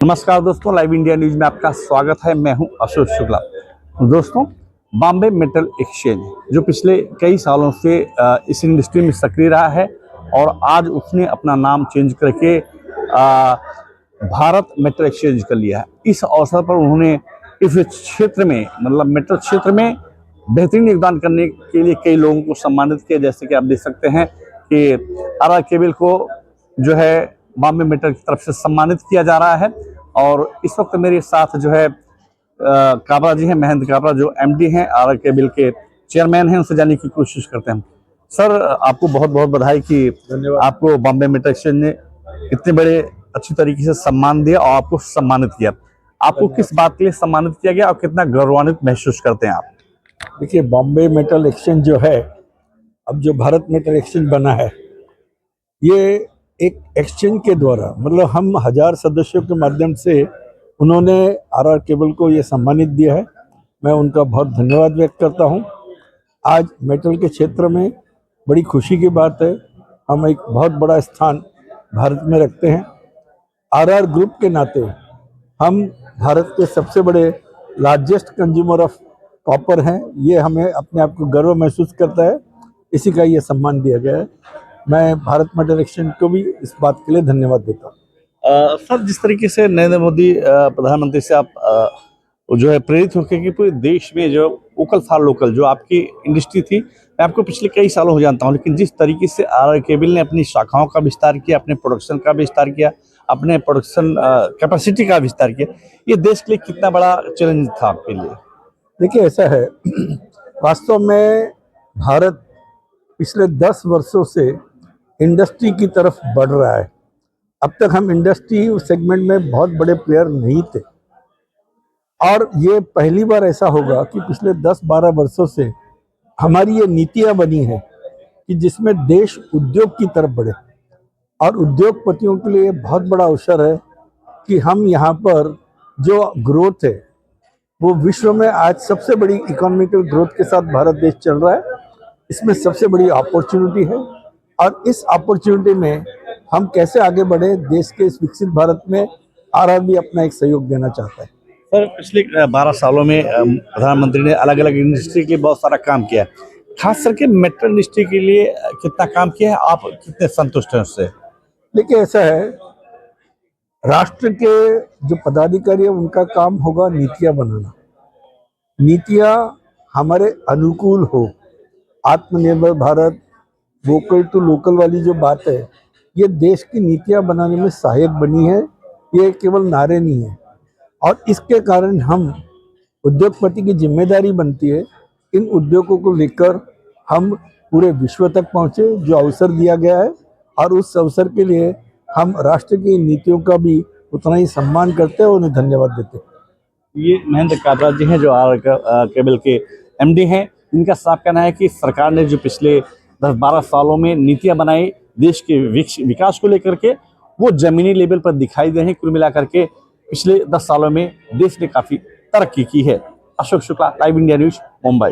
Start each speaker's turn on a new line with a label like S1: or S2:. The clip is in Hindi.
S1: नमस्कार दोस्तों, लाइव इंडिया न्यूज में आपका स्वागत है। मैं हूं अशोक शुक्ला। दोस्तों, बॉम्बे मेटल एक्सचेंज जो पिछले कई सालों से इस इंडस्ट्री में सक्रिय रहा है और आज उसने अपना नाम चेंज करके भारत मेटल एक्सचेंज कर लिया है। इस अवसर पर उन्होंने इस क्षेत्र में मतलब मेटल क्षेत्र में बेहतरीन योगदान करने के लिए कई लोगों को सम्मानित किया। जैसे कि आप देख सकते हैं कि आर केबल को जो है बॉम्बे मेटल की तरफ से सम्मानित किया जा रहा है। और इस वक्त मेरे साथ जो है काबरा जी हैं, महेंद्र काबरा, जो एमडी हैं, आर केबल के चेयरमैन हैं। उनसे जानने की कोशिश करते हैं। सर, आपको बहुत बहुत बधाई कि आपको बॉम्बे मेटल एक्सचेंज ने इतने बड़े अच्छी तरीके से सम्मान दिया और आपको सम्मानित किया। आपको किस बात के लिए सम्मानित किया गया और कितना गौरवान्वित महसूस करते हैं आप?
S2: देखिए, बॉम्बे मेटल एक्सचेंज जो है, अब जो भारत मेटल एक्सचेंज बना है, ये एक एक्सचेंज के द्वारा मतलब हम 1000 सदस्यों के माध्यम से उन्होंने आर केबल को ये सम्मानित दिया है। मैं उनका बहुत धन्यवाद व्यक्त करता हूँ। आज मेटल के क्षेत्र में बड़ी खुशी की बात है, हम एक बहुत बड़ा स्थान भारत में रखते हैं। आर ग्रुप के नाते हम भारत के सबसे बड़े लार्जेस्ट कंज्यूमर ऑफ कॉपर हैं। ये हमें अपने आप को गर्व महसूस करता है, इसी का ये सम्मान दिया गया है। मैं भारत मेटल एक्सचेंज को भी इस बात के लिए धन्यवाद देता हूँ।
S1: सर, जिस तरीके से नरेंद्र मोदी प्रधानमंत्री से आप जो है प्रेरित होकर कि पूरे देश में जो वोकल फॉर लोकल जो आपकी इंडस्ट्री थी, मैं आपको पिछले कई सालों हो जानता हूँ, लेकिन जिस तरीके से आर केबल ने अपनी शाखाओं का विस्तार किया, अपने प्रोडक्शन का विस्तार किया, अपने प्रोडक्शन कैपेसिटी का विस्तार किया, ये देश के लिए कितना बड़ा चैलेंज था आपके लिए?
S2: देखिए, ऐसा है वास्तव में भारत पिछले 10 वर्षों से इंडस्ट्री की तरफ बढ़ रहा है। अब तक हम इंडस्ट्री सेगमेंट में बहुत बड़े प्लेयर नहीं थे और ये पहली बार ऐसा होगा कि पिछले 10-12 वर्षों से हमारी ये नीतियां बनी हैं कि जिसमें देश उद्योग की तरफ बढ़े। और उद्योगपतियों के लिए बहुत बड़ा अवसर है कि हम यहाँ पर जो ग्रोथ है वो विश्व में आज सबसे बड़ी इकोनॉमिकल ग्रोथ के साथ भारत देश चल रहा है। इसमें सबसे बड़ी अपॉर्चुनिटी है और इस अपॉर्चुनिटी में हम कैसे आगे बढ़े, देश के इस विकसित भारत में आर भी अपना एक सहयोग देना चाहता है।
S1: सर, पिछले 12 सालों में प्रधानमंत्री ने अलग अलग इंडस्ट्री के लिए बहुत सारा काम किया, खास करके मेटल इंडस्ट्री के लिए कितना काम किया है? आप कितने संतुष्ट हैं उससे?
S2: देखिए, ऐसा है, राष्ट्र के जो पदाधिकारी है उनका काम होगा नीतियां बनाना। नीतियां हमारे अनुकूल हो, आत्मनिर्भर भारत, वोकल टू लोकल वाली जो बात है, ये देश की नीतियां बनाने में सहायक बनी है। ये केवल नारे नहीं है और इसके कारण हम उद्योगपति की जिम्मेदारी बनती है इन उद्योगों को लेकर हम पूरे विश्व तक पहुंचे, जो अवसर दिया गया है। और उस अवसर के लिए हम राष्ट्र की नीतियों का भी उतना ही सम्मान करते हैं और उन्हें धन्यवाद देते हैं।
S1: ये महेंद्र काबरा जी हैं, जो आर केबल के एमडी हैं। इनका साफ कहना है कि सरकार ने जो पिछले 10-12 सालों में नीतियां बनाई देश के विकास को लेकर के, वो जमीनी लेवल पर दिखाई दे रही हैं। कुल मिलाकर के पिछले 10 सालों में देश ने काफ़ी तरक्की की है। Ashok Shukla, live India news, Mumbai.